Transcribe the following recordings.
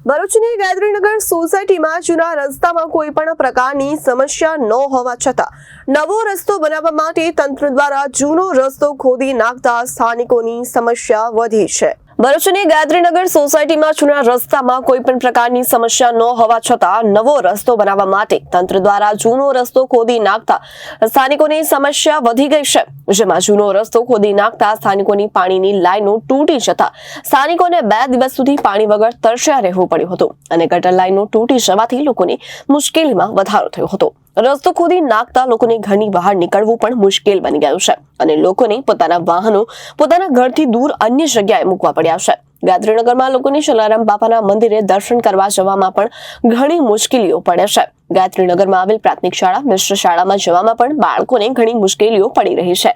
ભરૂચની ગાયત્રીનગર સોસાયટીમાં જૂના રસ્તામાં કોઈ પણ પ્રકારની સમસ્યા ન હોવા છતાં નવો રસ્તો બનાવવા માટે તંત્ર દ્વારા જૂનો રસ્તો ખોદી નાખતા સ્થાનિકોની સમસ્યા વધી છે। ભરૂચની ગાયત્રીનગર સોસાયટીમાં જૂના રસ્તામાં કોઈ પણ પ્રકારની સમસ્યા ન હોવા છતાં નવો રસ્તો બનાવવા માટે તંત્ર દ્વારા જૂનો રસ્તો ખોદી નાખતા સ્થાનિકોની સમસ્યા વધી ગઈ છે। જેમાં જૂનો રસ્તો ખોદી નાખતા સ્થાનિકોની પાણીની લાઈનો તૂટી જતા સ્થાનિકોને 2 દિવસ સુધી પાણી વગર તરસ્યા રહેવું પડ્યું હતું અને ગટર લાઈનો તૂટી જવાથી લોકોની મુશ્કેલીમાં વધારો થયો હતો। રસ્તો ખોદી નાખતા લોકોને ઘરની બહાર નીકળવું પણ મુશ્કેલ બની ગયું છે અને લોકોને પોતાના વાહનો પોતાના ઘરથી દૂર અન્ય જગ્યાએ મૂકવા પડ્યા છે। ગાયત્રીનગરમાં લોકોને જલારામ બાપાના મંદિરે દર્શન કરવા જવામાં પણ ઘણી મુશ્કેલીઓ પડે છે। ગાયત્રીનગરમાં આવેલ પ્રાથમિક શાળા મિશ્ર શાળામાં જવામાં પણ બાળકોને ઘણી મુશ્કેલીઓ પડી રહી છે।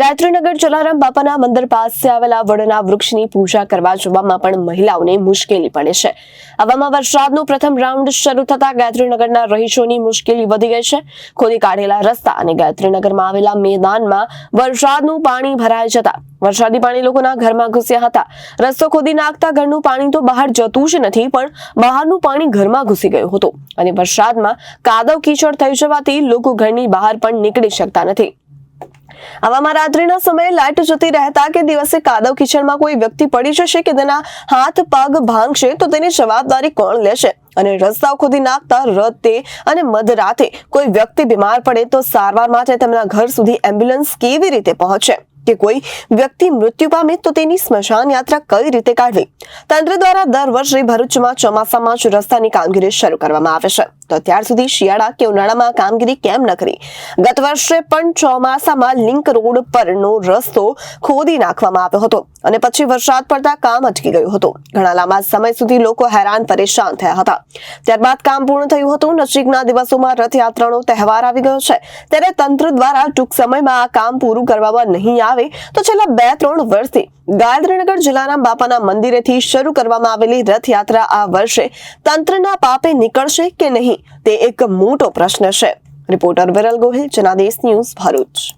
ગાયત્રીનગર જલારામ બાપાના મંદિર પાસે આવેલા વડના વૃક્ષની પૂજા કરવા જવામાં પણ મહિલાઓને મુશ્કેલી પડે છે। આવામાં વરસાદનો પ્રથમ રાઉન્ડ શરૂ થતા ગાયત્રીનગરના રહીશોની મુશ્કેલી વધી ગઈ છે। ખોદી કાઢેલા રસ્તા અને ગાયત્રીનગરમાં આવેલા મેદાનમાં વરસાદનું પાણી ભરાઈ જતા વરસાદી પાણી લોકોના ઘરમાં ઘૂસ્યા હતા। રસ્તો ખોદી નાખતા ઘરનું પાણી તો બહાર જતું જ નથી પણ બહારનું પાણી ઘરમાં ઘૂસી ગયું હતું અને વરસાદમાં કાદવ કીચડ થઈ જવાથી લોકો ઘરની બહાર પણ નીકળી શકતા નથી। આવામાં રાત્રિના સમયે લાઇટ જતી રહેતા કે દિવસે કાદવ કીચડમાં કોઈ વ્યક્તિ પડી જશે કે તેના હાથ પગ ભાંગશે તો તેની જવાબદારી કોણ લેશે? અને રસ્તા ખોદી નાખતા રસ્તે અને મધરાતે કોઈ વ્યક્તિ બીમાર પડે તો સારવાર માટે તેમના ઘર સુધી એમ્બ્યુલન્સ કેવી રીતે પહોંચે કે કોઈ વ્યક્તિ મૃત્યુ પામે તો તેની સ્મશાન યાત્રા કઈ રીતે કાઢવી? તંત્ર દ્વારા દર વર્ષે ભરૂચમાં ચોમાસામાં જ રસ્તાની કામગીરી શરૂ કરવામાં આવે છે તો ત્યાર સુધી શિયાળા કે ઉનાળામાં કામગીરી કેમ ન કરી? ગત વર્ષે પણ ચોમાસામાં લિંક રોડ પરનો રસ્તો ખોદી નાખવામાં આવ્યો હતો અને પછી વરસાદ પડતા કામ અટકી ગયું હતું। ઘણા લાંબા સમય સુધી લોકો હેરાન પરેશાન થયા હતા। ત્યારબાદ કામ પૂર્ણ થયું હતું। નજીકના દિવસોમાં રથયાત્રાનો તહેવાર આવી ગયો છે ત્યારે તંત્ર દ્વારા ટૂંક સમયમાં આ કામ પૂરું કરવામાં નહીં આવે તો છેલ્લા 2-3 વર્ષથી ગાયત્રીનગર જલારામ બાપાના મંદિરેથી શરૂ કરવામાં આવેલી રથયાત્રા આ વર્ષે તંત્રના પાપે નીકળશે કે નહીં તે એક મોટો પ્રશ્ન છે। Reporter Viral Gohil, Janadesh news, Bharuch.